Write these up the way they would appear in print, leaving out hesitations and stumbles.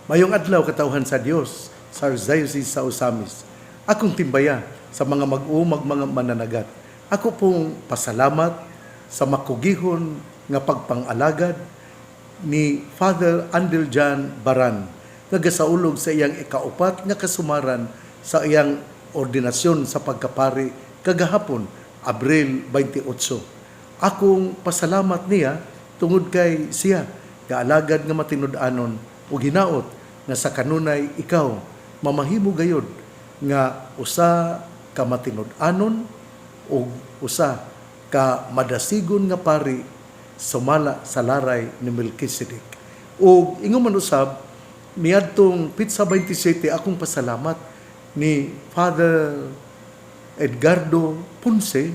Mayong adlaw katawhan sa Dios sa Archdiocese sa Osamis. Akong timbaya sa mga mag-umag mga mananagat. Ako pong pasalamat sa makugihon nga pagpangalagad ni Father Andeljan Baran nagasaulog sa iyang ikaupat nga kasumaran sa iyang ordinasyon sa pagkapari kagahapon, Abril 28. Akong pasalamat niya tungod kay siya gaalagad nga matinud-anon ug hinaot nga sa kanunay ikaw mamahimo gayud nga usa ka matinud-anon ug usa ka madasigon nga pari sumala sa laray ni Melchizedek. Ug ingon man usab niadtong Pitsa 27 akong pasalamat ni Father Edgardo Ponce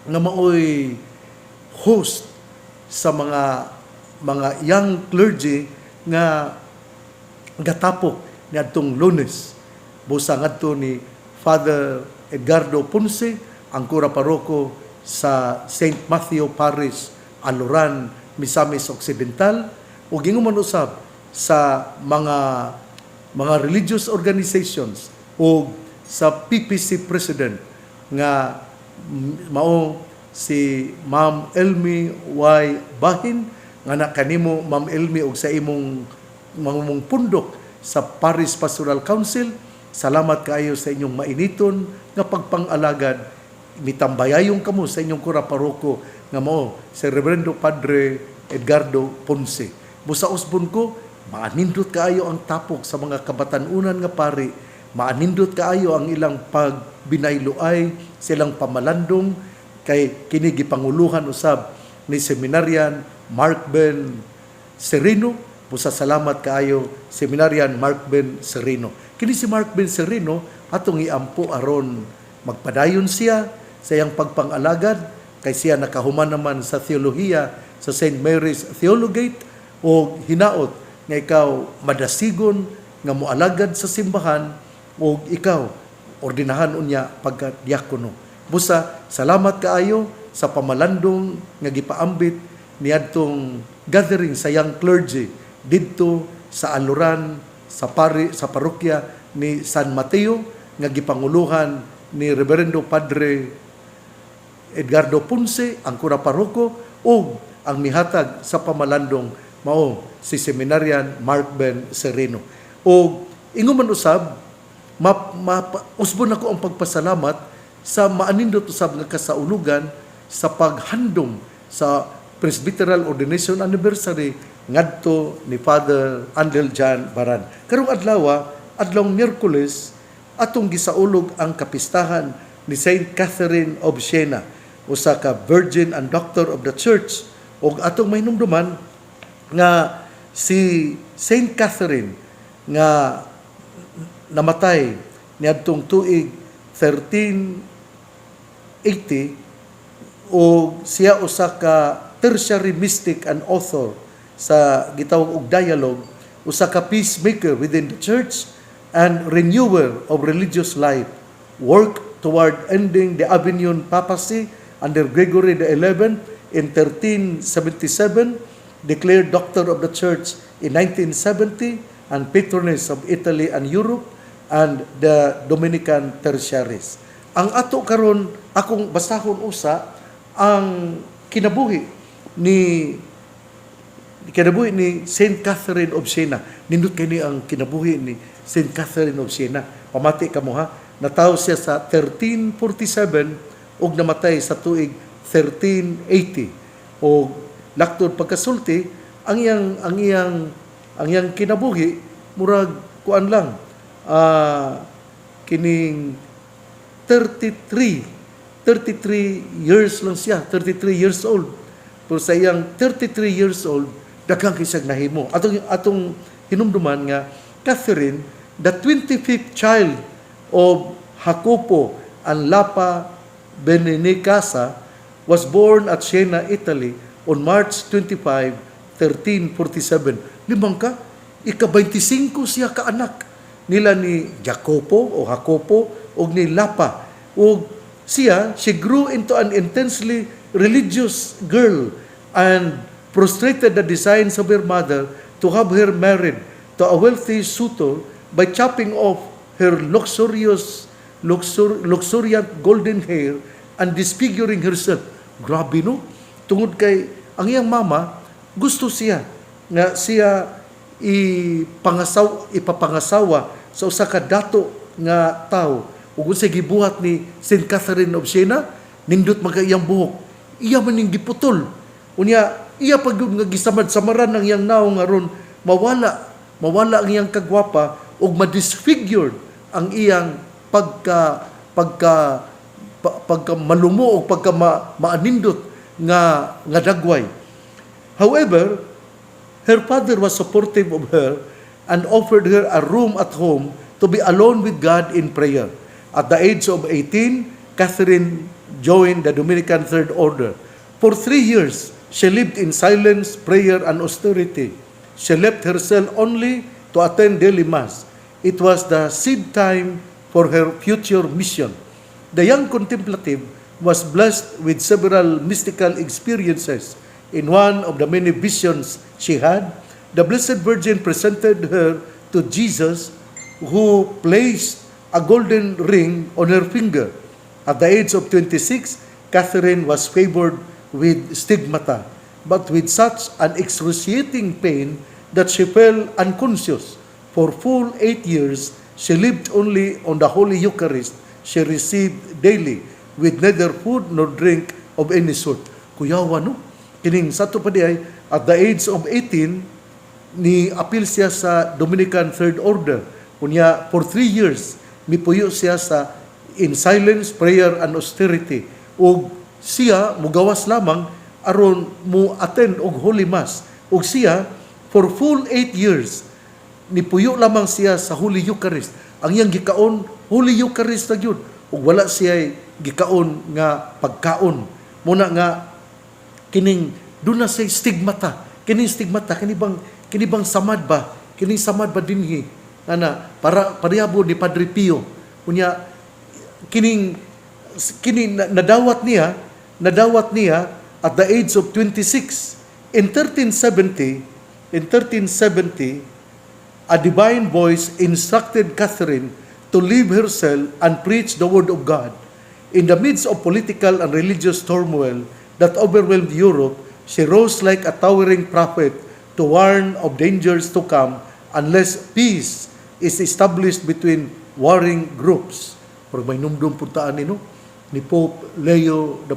nga maoy host sa mga young clergy nga gatapok niadtong Lunes. Busa ngadto ni Father Edgardo Ponce, ang kura paroko sa St. Matthew Parish, Aluran, Misamis Occidental, ug ingon man usab sa mga religious organizations o sa PPC President nga mao si Ma'am Elmi Y. Bahin, nga na kanimo Ma'am Elmi og sa imong pundok sa Paris Pastoral Council. Salamat kaayo sa inyong mainiton nga pagpangalagad. Mitambayayong kamo sa inyong kura paroko nga mao si Reverendo Padre Edgardo Ponce. Busa usbon ko, maanindot kaayo ang tapok sa mga kabatanunan nga pari. Maanindot kaayo ang ilang pagbinayloay, silang pamalandong kay kini gipanguluhan usab ni Seminarian Mark Ben Sereno. Busa salamat kaayo Seminarian Mark Ben Sereno. Kini si Mark Ben Sereno atong iampo aron magpadayon siya sa iyang pagpangalagad kay siya nakahuman naman sa teolohiya sa St. Mary's Theologate o hinaot nga ikaw madasigon nga moalagad sa simbahan o ikaw ordinahan unya pagka-diakono. Busa salamat kaayo sa pamalandong nga gipaambit niadtong gathering sa young clergy didto sa Aluran sa parokya ni San Mateo nga gipanguluhan ni Reverendo Padre Edgardo Ponce, ang kura paroko, o ang mihatag sa pamalandong mao si Seminarian Mark Ben Sereno. O ingon man usab, usbon ako ang pagpasalamat sa maanindot usab nga kasaulugan sa paghandom sa Presbyteral Ordination Anniversary ngadto ni Father Andeljan Baran. Karong adlawng Miyerkules, atong gisaulog ang kapistahan ni Saint Catherine of Siena, usa ka Virgin and Doctor of the Church. Og atong mahinumduman nga si Saint Catherine nga namatay niadtong tuig 1380 o siya usa ka tertiary mystic and author sa gitawag og dialogue, usa ka peacemaker within the church and renewer of religious life, work toward ending the Avignon papacy under Gregory XI in 1377, declared Doctor of the Church in 1970, and patroness of Italy and Europe and the Dominican tertiaries. Ang ato karon akong basahon usa ang kinabuhi ni Saint Catherine of Siena. Nindot kini ang kinabuhi ni Saint Catherine of Siena. Pamati kamo ha. Natawo siya sa 1347 ug namatay sa tuig 1380. O laktod pagkasulti ang iyang kinabuhi murag kuan lang kining 33 years lang siya, 33 years old. Pero sa iyang 33 years old, daghang kisag nahimo. Atong hinumduman nga, Catherine, the 25th child of Jacopo and Lapa Beninicasa, was born at Siena, Italy on March 25, 1347. Limang ka, ika-25 siya ka anak nila ni Jacopo o ni Lapa. O she grew into an intensely religious girl and prostrated the designs of her mother to have her married to a wealthy suitor by chopping off her luxuriant golden hair and disfiguring herself. Grabe no? Tungod kay ang iyang mama, gusto siya nga siya ipapangasawa sa usa ka dato nga tao. Ug unsay gibuhat ni Saint Catherine of Siena, nindot man kay iyang buhok. Iya man ning giputol. Unya iya pag nga gisamad-samaran ng iyang naong aron mawala ang iyang kagwapa ug ma-disfigured ang iyang pagka malumo o pagka maanindot nga dagway. However, her father was supportive of her and offered her a room at home to be alone with God in prayer. At the age of 18, Catherine joined the Dominican Third Order. For 3 years, she lived in silence, prayer, and austerity. She left her cell only to attend daily mass. It was the seed time for her future mission. The young contemplative was blessed with several mystical experiences. In one of the many visions she had, the Blessed Virgin presented her to Jesus, who placed a golden ring on her finger. At the age of 26, Catherine was favored with stigmata, but with such an excruciating pain that she fell unconscious. For full 8 years, she lived only on the Holy Eucharist she received daily, with neither food nor drink of any sort. Kuyawa, no? Kining sato pa di ay, at the age of 18, ni apil siya sa Dominican Third Order. Unya, for 3 years, mipuyo siya sa in silence, prayer, and austerity. O siya, mugawas lamang, aron mo attend og Holy Mass. O siya, for full 8 years, nipuyo lamang siya sa Holy Eucharist. Ang iyang gikaon, Holy Eucharist na yun. O wala siya gikaon nga pagkaon. Muna nga, kining doon na say stigmata. Kining stigmata, kinibang samad ba? Kining samad ba dinhi? Ana, parehabo ni Padre Pio. Kunya, kining nadawat niya at the age of 26. In 1370, a divine voice instructed Catherine to leave her cell and preach the word of God. In the midst of political and religious turmoil that overwhelmed Europe, she rose like a towering prophet to warn of dangers to come unless peace is established between warring groups. Pero may numdum puntaan ni Pope Leo the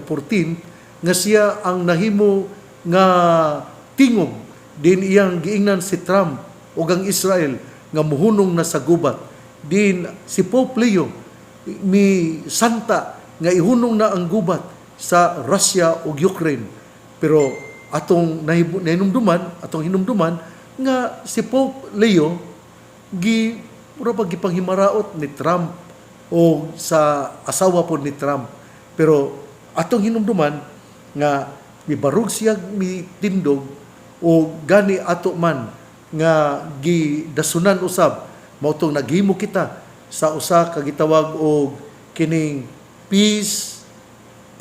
14th nga siya ang nahimo nga tingog din iyang giingnan si Trump o ang Israel nga muhunong na sa gubat. Din si Pope Leo mi santa nga ihunong na ang gubat sa Russia ug Ukraine. Pero atong hinumduman nga si Pope Leo gipanghimaraot ni Trump o sa asawa po ni Trump. Pero atong hinumduman nga mibarug siya mitindog o gani ato man nga gidasunan usab mao tong naghimo kita sa usa ka gitawag og kining peace,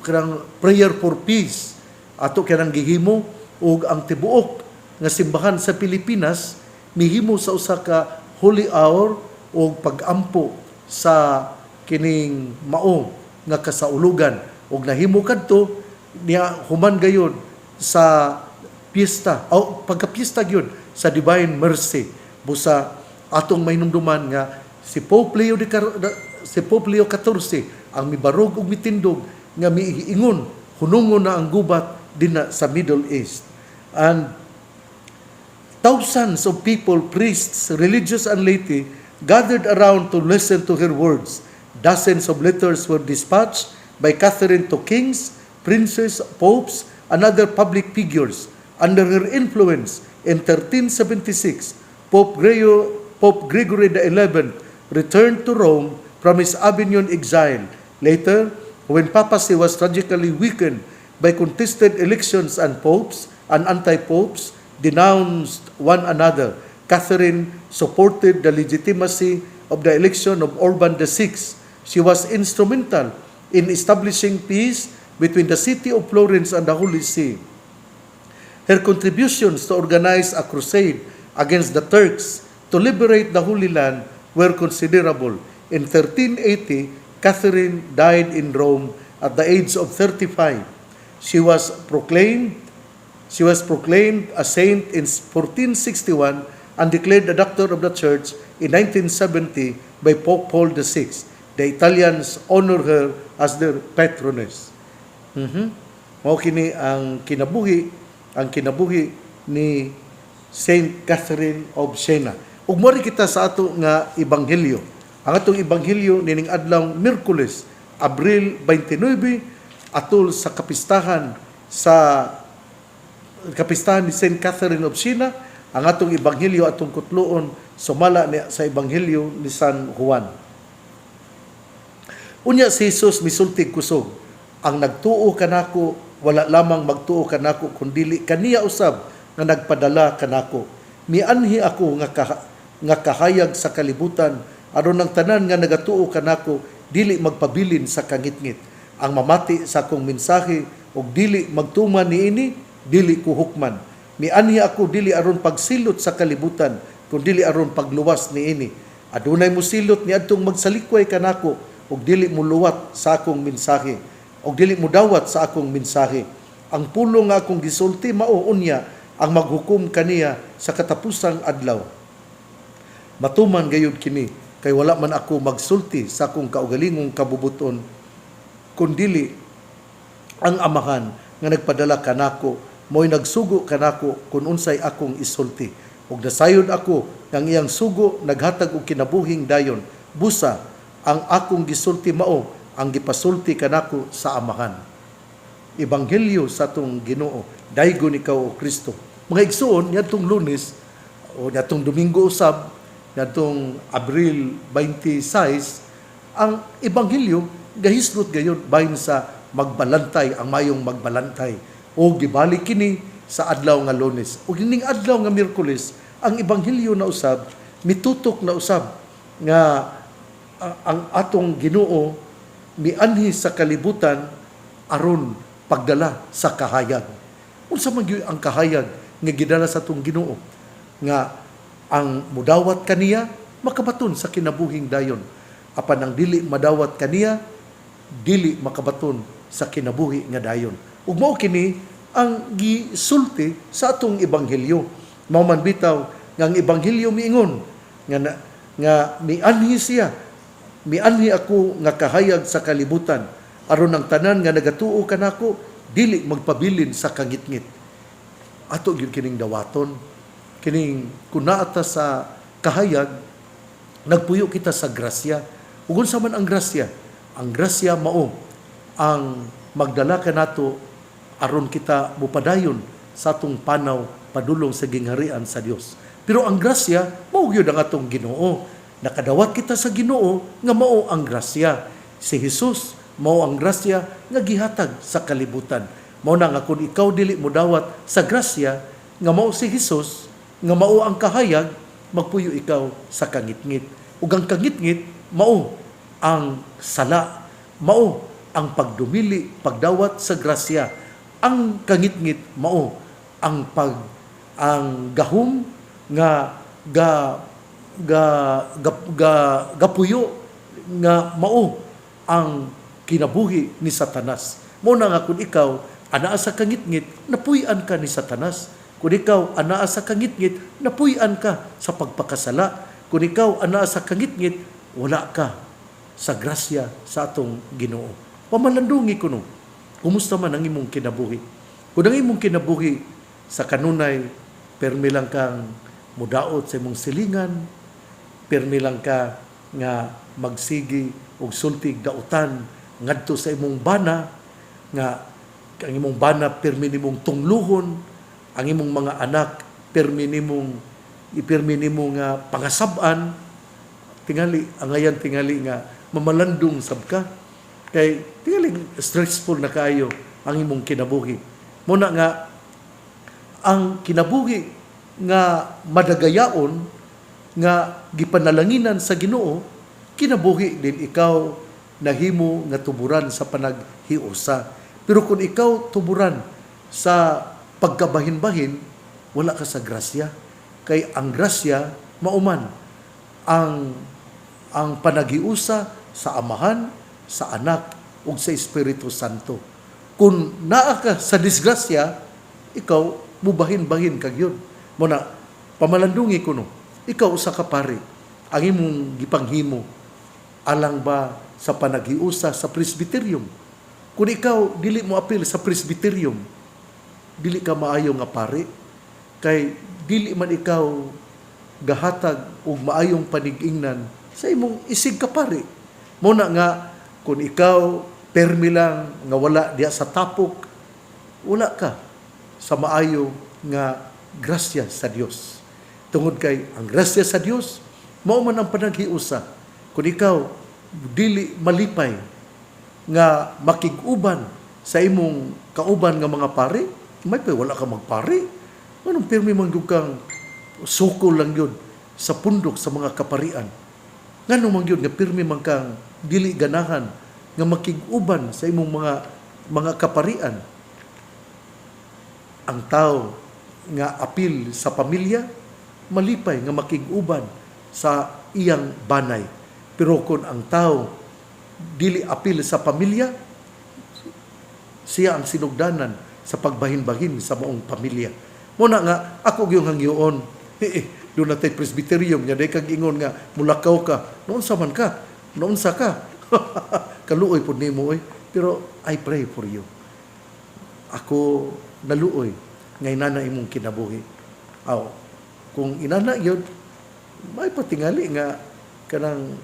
kanang prayer for peace. Ato kanang gihimo og ang tibuok nga simbahan sa Pilipinas mihimo sa usa ka holy hour o pag-ampo sa kining mao nga kasaulugan og nahimo kadto niya human gayon sa piyesta o pagka-piyesta gyud sa Divine Mercy busa atong mainumduman nga si Pope Leo XIV ang mibarog og mitindog nga miingon hunungon na ang gubat dinha sa Middle East. And thousands of people, priests, religious and laity gathered around to listen to her words. Dozens of letters were dispatched by Catherine to kings, princes, popes, and other public figures. Under her influence, in 1376, Pope Gregory XI returned to Rome from his Avignon exile. Later, when papacy was tragically weakened by contested elections and popes and anti-popes denounced one another, Catherine supported the legitimacy of the election of Urban VI. She was instrumental in establishing peace between the city of Florence and the Holy See. Her contributions to organize a crusade against the Turks to liberate the Holy Land were considerable. In 1380, Catherine died in Rome at the age of 35. She was proclaimed a saint in 1461 and declared a doctor of the church in 1970 by Pope Paul VI. The Italians honor her as their patroness. Mao kini ang kinabuhi ni Saint Catherine of Siena. Ug mori kita sa ato nga ebanghelyo. Ang atong ebanghelyo nining adlaw Miyerkules, Abril 29 atol sa kapistahan ni Saint Catherine of Siena. Ang atong ebanghelyo atong kutloon sumala sa ebanghelyo ni San Juan. Unya si Jesus misultig kusog, ang nagtuo kanako wala lamang magtuo kanako kundi kaniya usab nga nagpadala kanako. Mianhi ako nga kahayag sa kalibutan aron ang tanan nga nagatuo kanako dili magpabilin sa kangitngit. Ang mamati sa akong mensahe ug dili magtuman niini dili ko hukman. Mianhi ako dili aron pagsilot sa kalibutan kundi dili aron pagluwas niini. Adunay mo silot niadtong magsalikway kanako ug dili mo luwat sa akong mensahe ug dili mo dawat sa akong mensahe. Ang pulo nga akong gisulti mao unya ang maghukom kaniya sa katapusang adlaw. Matuman gayud kini kay wala man ako magsulti sa akong kaugalingong kabubuton kundi ang amahan nga nagpadala kanako mo'y nagsugo kanako kun unsay akong isulti. Ug nasayod ako nga iyang sugo naghatag og kinabuhing dayon. Busa ang akong gisulti mao ang gipasulti kanako sa amahan. Ebanghelyo sa atong Ginoo, daygon ikaw o Kristo. Mga igsoon, yadtong Lunes o yadtong Domingo usab, yadtong Abril 26, ang ebanghelyo gahislot gayon bahin sa magbalantay, ang mayong magbalantay. O gibalik kini sa adlaw nga Lunes. O gining adlaw nga Miyerkules, ang ebanghelyo na usab mitutok na usab nga ang atong Ginoo mianhi sa kalibutan aron pagdala sa kahayag. Unsa man gyud ang kahayag nga gidala sa atong Ginoo nga ang mudawat kaniya makabaton sa kinabuhing dayon. Apan ang dili madawat kaniya dili makabaton sa kinabuhi nga dayon. Ug mao kini ang gisulti sa atong ebanghelyo. Mao man bitaw nga ang ebanghelyo miingon nga mianhi siya. Mianhi ako nga kahayag sa kalibutan aron ang tanan nga nagatuo kanako dili magpabilin sa kangitngit. Ato gyud kining dawaton, kining kunaata sa kahayag nagpuyo kita sa grasya. Ug unsa man ang grasya? Ang grasya mao ang magdala kanato aron kita mupadayon sa atong panaw padulong sa gingharian sa Dios. Pero ang grasya mao gyud ang atong Ginoo. Nakadawat kita sa Ginoo nga mao ang grasya. Si Jesus mao ang grasya nga gihatag sa kalibutan. Mao na nga kung ikaw dili mo dawat sa grasya nga mao si Jesus, nga mao ang kahayag, magpuyo ikaw sa kangitngit. Ug ang kangitngit mao ang sala, mao ang pagdumili, pagdawat sa grasya. Ang kangitngit mao ang gahom nga gapuyo nga mao ang kinabuhi ni Satanas. Mao na nga kung ikaw anaa sa kangitngit, napuy-an ka ni Satanas. Kung ikaw anaa sa kangitngit, napuy-an ka sa pagpakasala. Kung ikaw anaa sa kangitngit, wala ka sa grasya sa atong Ginoo. Pamalandungi kuno. Kumusta man ang imong kinabuhi? Kung ang imong kinabuhi sa kanunay, permi lang kang mudaot sa imong silingan, permi lang ka nga magsigi og sultig dautan ngadto sa imong bana nga ang imong bana permi nimong tungluhon, ang imong mga anak permi nimo nga pangasab-an, tingali angayan tingali nga mamalandong sab ka kay tingali stressful na kayo ang imong kinabuhi. Muna nga ang kinabuhi nga madagayaon nga gipanalanginan sa Ginoo, kinabuhi din ikaw nahimo nga tuburan sa panaghiusa. Pero kung ikaw tuburan sa pagkabahin-bahin, wala ka sa grasya. kay ang grasya mauman ang panagiusa sa Amahan, sa Anak, ug sa Espiritu Santo. Kung naa ka sa disgrasya, ikaw mubahin-bahin kag yun. Muna, pamalandungi ko no, ikaw usa ka pari, ang imong gipanghimo, alang ba sa panagiusa sa presbyterium? Kung ikaw dili mo apil sa presbyterium, dili ka maayo nga pari, kay dili man ikaw gahatag og maayong panig-ingnan sa imong isig ka pari. Muna nga, kung ikaw permi lang nga wala diya sa tapok, wala ka sa maayo nga grasya sa Dios. Tungod kay ang grasya sa Dios mao man ang panaghiusa. Kung ikaw dili malipay nga makig-uban sa imong kauban nga mga pari, may pa wala ka magpari. Anong permi man gyud kang suko lang yun sa pundok sa mga kaparian? Ngano man yun nga permi man kang dili ganahan nga makig-uban sa imong mga kaparian? Ang tao nga apil sa pamilya, malipay nga makig-uban sa iyang banay. Pero kung ang tao dili apil sa pamilya, siya ang sinugdanan sa pagbahin-bahin sa maong pamilya. Muna nga, ako yung hangyoon, doon natin presbyterium, nga day kag ingon nga, mulakaw ka, noon sa man ka, noon sa ka, kaluoy po nimo eh. Pero I pray for you. Ako naluoy, ngay nana imong kinabuhi. Aw, kung inana yun, may patingali nga, kanang,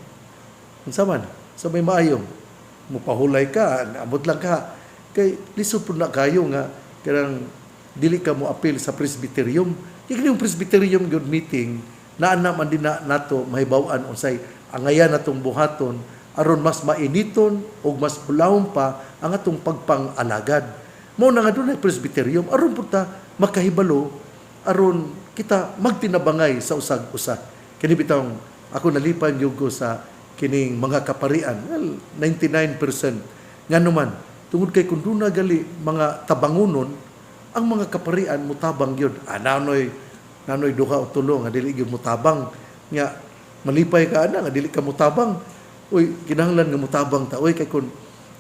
unsa man, sa may maayong, mupahulay ka, amot lang ka, kay lisod po na kayo nga, kanang, dili ka mo apil sa presbyterium. Yung presbyterium good meeting, naana man din na nato mahibaw-an unsay angayan natong buhaton aron mas mainiton o mas bulawon pa ang atong pagpang-alagad. Mao na nga dunay presbyterium aron puta makahibalo aron kita magtinabangay sa usag-usa. Kini bitong ako nalipan gyud ko sa kining mga kaparian. Well, 99% nganuman tungod kay kun duna gali mga tabangunon ang mga kaparian mutabang yun. Nanoy duha o tulo nga dili gyud mutabang. Nga malipay ka ana nga dili ka mutabang. Uy, kinahanglan nga mutabang ta. Uy, kay kun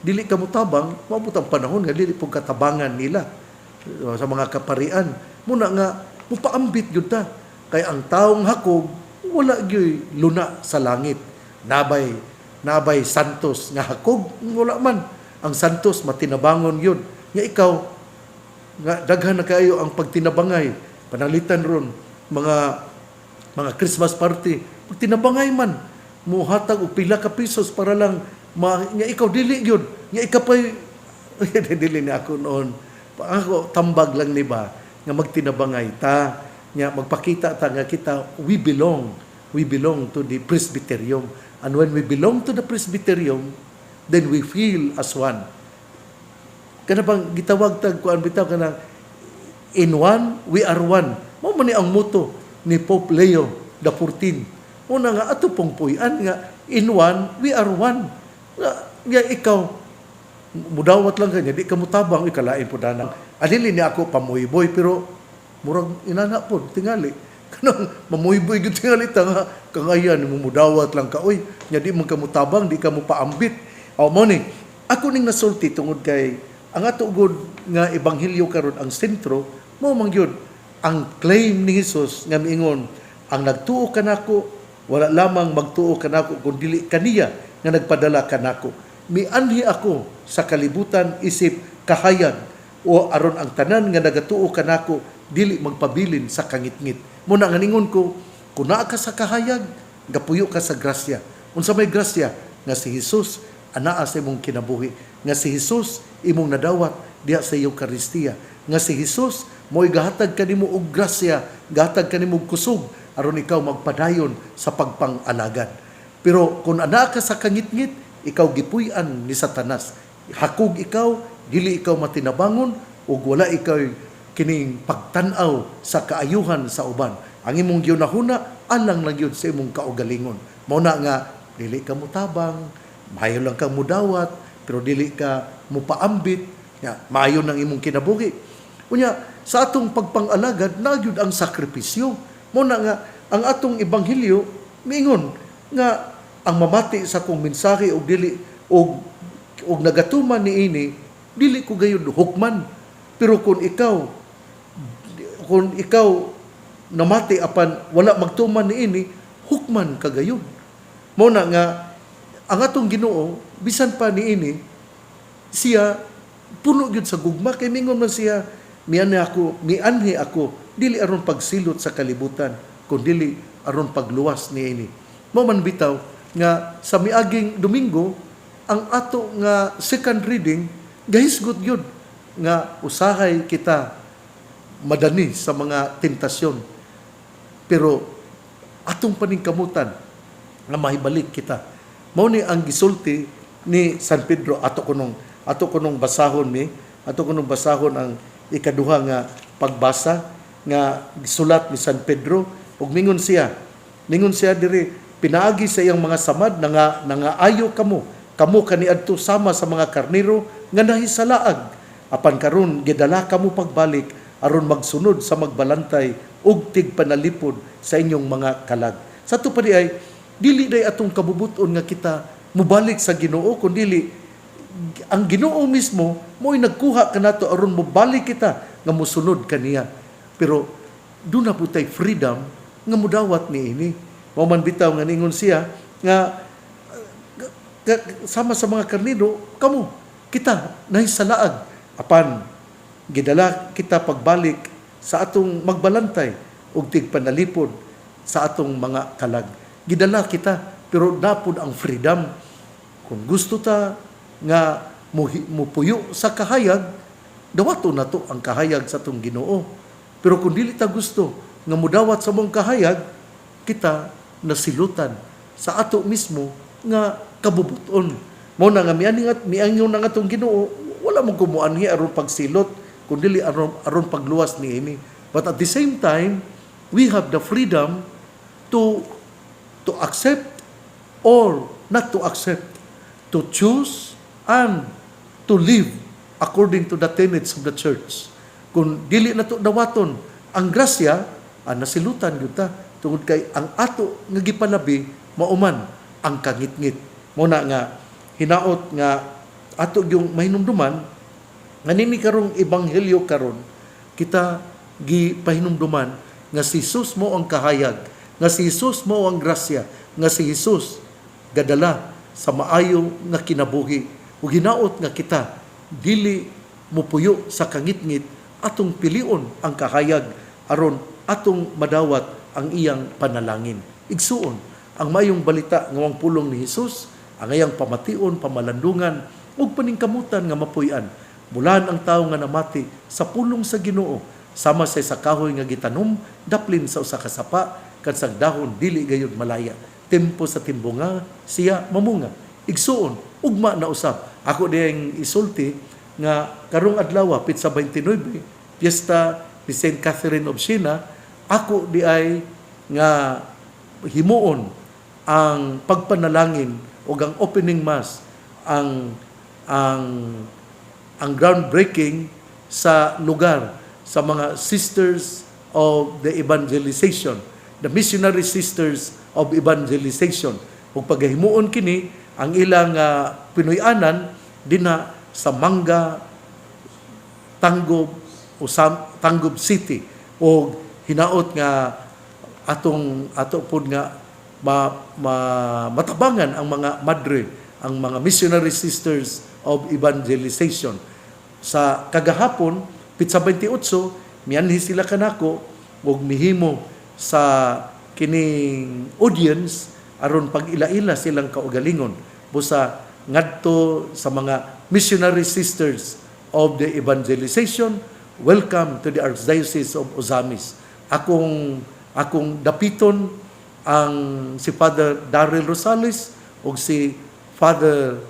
dili ka mutabang, maabot ang panahon nga dili pug katabangan nila sa mga kaparian. Muna nga mupaambit gyud ta. Kay ang taong hakog wala gyud luna sa langit. Nabay santos nga hakog wala man. Ang santos matinabangon yun. Nga ikaw nga daghan na kayo ang pagtinabangay, panalitan ron mga Christmas party, pagtinabangay man muhatag og pila ka pisos para lang nga ikaw dili gyud nga ikapay dili ni ako noon ako tambag lang ni ba nga magtinabangay ta nga magpakita ta nga kita we belong to the presbyterium, and when we belong to the presbyterium then we feel as one. Kana bang gitawag tag kuan bitaw kana in one we are one. Mao man ni ang motto ni Pope Leo XIV. Una nga ato pong puy-an nga in one we are one. Nga ikaw mudawat lang kanya di ka mutabang ikalain po danang. Adili ni ako pamuyboy pero murag inana po tingali. Kanang mamuyboy gyud tingali ta nga kangayan mo mudawat lang ka oy nya di man ka mutabang di ka mo paambit. Aw mo ni ako ning nasulti tungod kay ang ato gud nga ebanghelyo karon ang sentro mao man gyud ang claim ni Hesus nga miingon ang nagtuo kanako wala lamang magtuo kanako kun dili kaniya nga nagpadala kanako. Mianhi ako sa kalibutan isip kahayag o aron ang tanan nga nagatuo kanako dili magpabilin sa kangitngit. Muna nga ningon ko kun naa ka sa kahayag gapuyo ka sa grasya. Unsa may grasya nga si Hesus anaa sa imong kinabuhi, nga si Hesus imong nadawat diha sa Eucharistia, nga si Hesus mo'y gahatag kanimo og grasya, gahatag kanimo og kusog aron ikaw magpadayon sa pagpang-alagad. Pero kung anaa ka sa kangitngit, ikaw gipuy-an ni Satanas. Hakog ikaw, dili ikaw matinabangon ug wala ikaw kining pagtan-aw sa kaayuhan sa uban. Ang imong gihunahuna alang lang yun sa imong kaugalingon. Mao na nga dili ka mutabang, maayo lang kang mudawat, pero dili ka mupaambit, maayo nang imong kinabuhi. Unya, sa atong pagpang-alagad, nagyud ang sakripisyo. Mo na nga ang atong ebanghelyo miingon nga ang mamati sa kong mensahe og dili og nagatuman niini dili ko gayud hukman, pero kung ikaw namati apan wala magtuman niini hukman ka gayud. Mo na nga ang atong Ginoo bisan pa niini siya puno gyud sa gugma kay mingon man siya mianhi ako dili aron pagsilot sa kalibutan kundi aron pagluwas niini. Mo man bitaw nga sa miaging Domingo ang ato nga second reading gahisgot gyud nga usahay kita madani sa mga tentasyon, pero atong paningkamutan nga mahibalik kita. Mao ni ang gisulti ni San Pedro ato kunong basahon ang ikaduha nga pagbasa nga gisulat ni San Pedro ug mingon siya diri pinaagi sa iyang mga samad nga ayo kamo kaniadto sama sa mga karnero nga nahisalaag apan karon gidala kamo pagbalik aron magsunod sa magbalantay ug tigpanalipod sa inyong mga kalag. Sa tupadi ay dili day atong kabubuton nga kita mubalik sa Ginoo kundi ang Ginoo mismo mo'y nagkuha kanato aron mobalik kita nga mosunod kaniya. Pero doon na po tayo freedom nga mudawat niini. Mao man bitaw nga ningon siya nga sama sa mga karnero kita nahisalaag apan gidala kita pagbalik sa atong magbalantay ug tigpanalipod sa atong mga kalag. Gidala kita pero napod ang freedom. Kung gusto ta nga mupuyo sa kahayag, dawato na to ang kahayag sa atong Ginoo. Pero kung dili ta gusto nga mudawat sa mong kahayag, kita nasilutan sa ato mismo nga kabubuton. Mao na nga miangyo na nga atong Ginoo, wala mong kumuanhi aron pagsilot, kundi aron pagluwas niini. But at the same time, we have the freedom to accept or not to accept, to choose and to live according to the tenets of the church. Kung dili na to dawaton ang grasya, nasilutan gyud ta tungod kay ang ato nga gipalabi mauman ang kangitngit. Mo na nga hinaot nga ato yung mahinumduman nga nini karong ebanghelyo karon kita gipahinumduman nga si Jesus mo ang kahayag, nga si Jesus mo ang grasya, nga si Jesus gadala sa maayo nga kinabuhi. Ug hinaot nga kita dili mupuyo sa kangitngit atong pilion ang kahayag aron atong madawat ang iyang panalangin. Igsuon ang mayong balita nga ang pulong ni Jesus, ang iyang pamation, pamalandungan ug paningkamutan nga mapuy-an. Bulan ang tawo nga namati sa pulong sa Ginoo sama sa kahoy nga gitanom daplin sa usa ka sapa kan sa dahon dili gayud malaya. Tempo sa timbunga siya mamunga. Igsuon ugma na usab. Ako diyang isulti nga karong adlaw Pitsa 29 piyesta ni Saint Catherine of Siena, ako di ay nga himuon ang pagpanalangin o ang opening mass ang groundbreaking sa lugar sa mga Sisters of the Evangelization, the Missionary Sisters of Evangelization. Ug paghimuon kini ang ilang Pinoy-anan dinha sa Manga, Tanggob City o hinaot nga ato pod nga matabangan ang mga madre, ang mga Missionary Sisters of Evangelization. Sa kagahapon Pitsa 28 mianhi sila kanako ug mihimo sa kining audience aron pag-ila-ila silang kaugalingon busa ngadto sa mga Missionary Sisters of the Evangelization. Welcome to the Archdiocese of Ozamis. Akong dapiton ang si Father Daryl Rosales ug si Father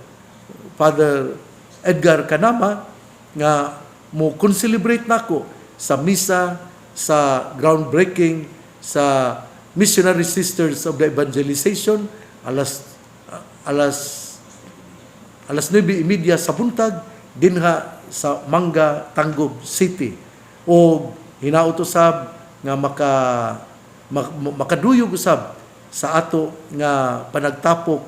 Edgar Canama nga mo concelebrate nako sa misa sa groundbreaking sa Missionary Sisters of the Evangelization alas 9:30 sa buntag dinha sa Manga, Tanggob City. O hinaot usab nga makaduyog usab sa ato nga panagtapok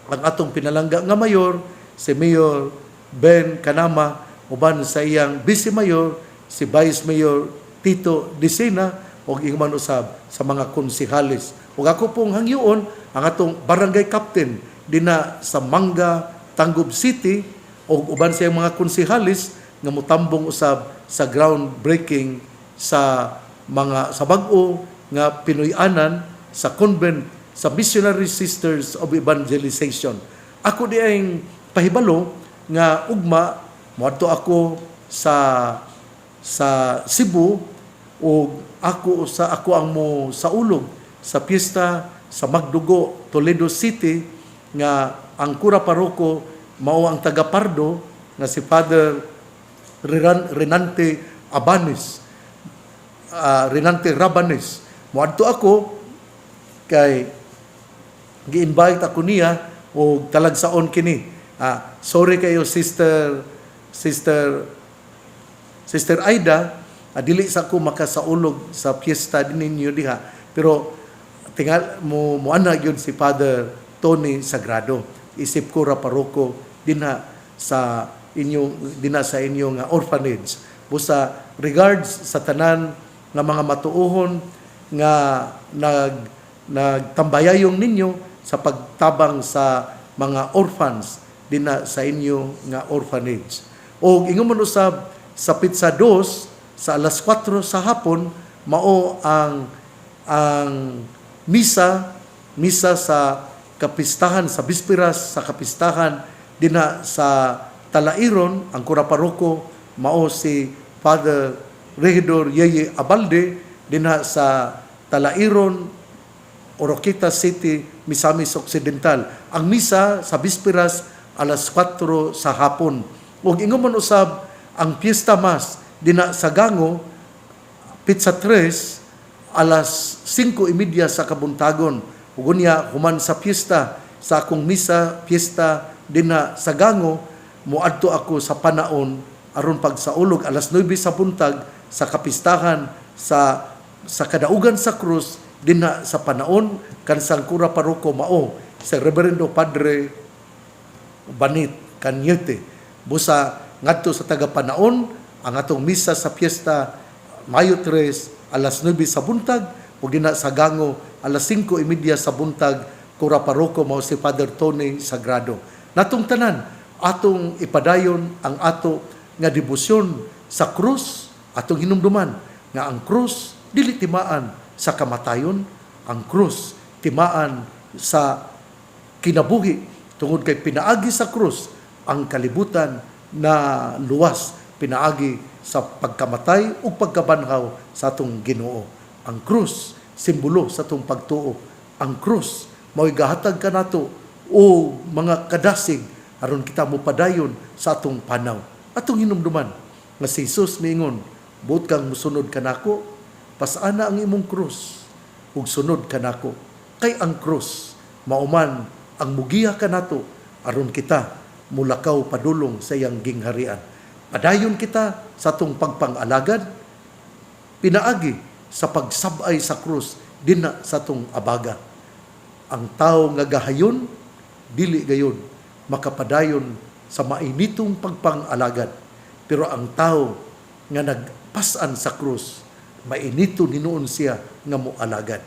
ang atong pinalangga nga mayor, si Mayor Ben Canama, uban sa iyang Vice Mayor, si Vice Mayor Tito Dicena, o ingon usab sa mga konsehalis. Ug ako pong hangyoon ang atong barangay captain dina sa Manga, Tangub City, o uban sa iyang mga konsehalis nga mutambong usab sa groundbreaking sa bag-o nga Pinoy-anan sa convent sa Missionary Sisters of Evangelization. Ako di ay pahibalo nga ugma moadto ako sa Cebu, o ako ang mo sa ulog sa piyesta sa Magdugo, Toledo City, nga ang kura paroko mao ang taga Pardo nga si Father Renante Rabanes. Moadto ako kay gi-invite ako niya o talagsaon kini. Sorry kayo Sister Aida, dili sa ko makasaulog sa piyesta din ninyo diha, pero tingal mo ana gyud si Father Tony Sagrado, isip ko ra paroko dinha sa inyong orphanage. Busa regards sa tanan nga mga matuohon nga nagtambayayong ninyo sa pagtabang sa mga orphans dinha sa inyo nga orphanage. O ingon man usab sa Pizza 2 sa alas 4 sa hapon mao ang misa sa kapistahan, sa bisperas sa kapistahan dinha sa Talairon. Ang kura paroko mao si Father Regidor Yeye Abalde dinha sa Talairon, Oroquita City, Misamis Occidental. Ang misa sa bisperas alas 4 sa hapon. Ug ingon man usab ang Fiesta Mass dinha sa Gango, Pizza 3, alas 5:30 sa kabuntagon. Ug unya human sa piyesta sa akong misa piyesta dinha sa Gango, muadto ako sa Panaon aron pagsaulog alas 9 sa buntag sa kapistahan sa kadaugan sa krus dinha sa Panaon. Kansang kura paroko mao sa Reverendo Padre Banit Kanyete. Busa ngadto sa taga Panaon ang atong misa sa piyesta Mayo 3 alas 9 sa buntag, ug dinha sa Gango alas 5:30 sa buntag. Kura paroko mao si Father Tony Sagrado. Natong tanan atong ipadayon ang ato nga debosyon sa krus, atong hinumduman nga ang krus dili timaan sa kamatayon, ang krus timaan sa kinabuhi, tungod kay pinaagi sa krus ang kalibutan na luwas, pinaagi sa pagkamatay o pagkabanhaw sa atong Ginoo. Ang krus simbolo sa atong pagtuo. Ang krus mao'y gahatag kanato o mga kadasig aron kita mo padayon sa atong panaw. Atong hinumduman nga si Jesus miingon, buot kang musunod kanako, pasana ang imong krus ug sunod kanako. Kay ang krus mauman ang mugiya kanato aron kita mulakaw padulong sa iyang gingharian. Padayon kita sa atong pagpang-alagad, pinaagi sa pagsabay sa krus dinha sa atong abaga. Ang tao nga gahayon dili gayon makapadayon sa mainitong pagpang-alagad, pero ang tao nga nagpasan sa krus mainito ninuon siya nga moalagad.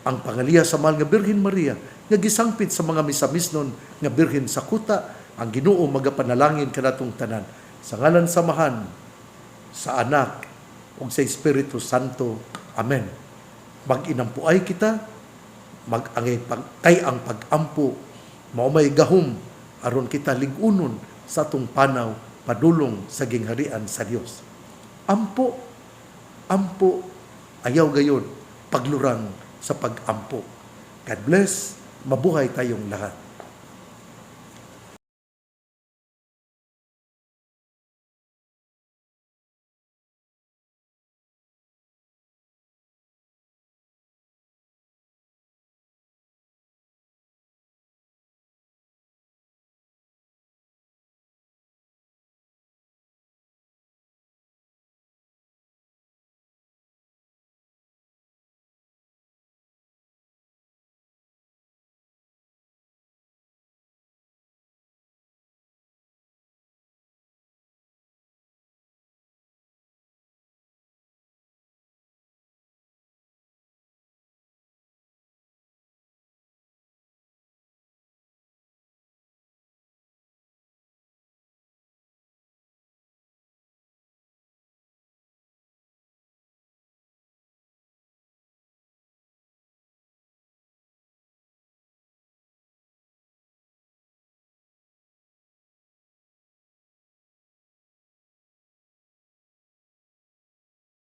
Ang pangaliya sa mahal nga Birhen Maria nga gisangpit sa mga misamisnon nga birhen sa kuta, ang Ginoo magapanalangin kanatong tanan sa ngalan samahan sa Anak ug sa Espiritu Santo. Amen. Mag-inampuay kita, mag-angay kay ang pag-ampo mao may gahom aron kita lig-unon sa atong panaw padulong sa gingharian sa Dios. Ampo, ayaw gayon paglurang sa pag-ampo. God bless, mabuhay tayong lahat.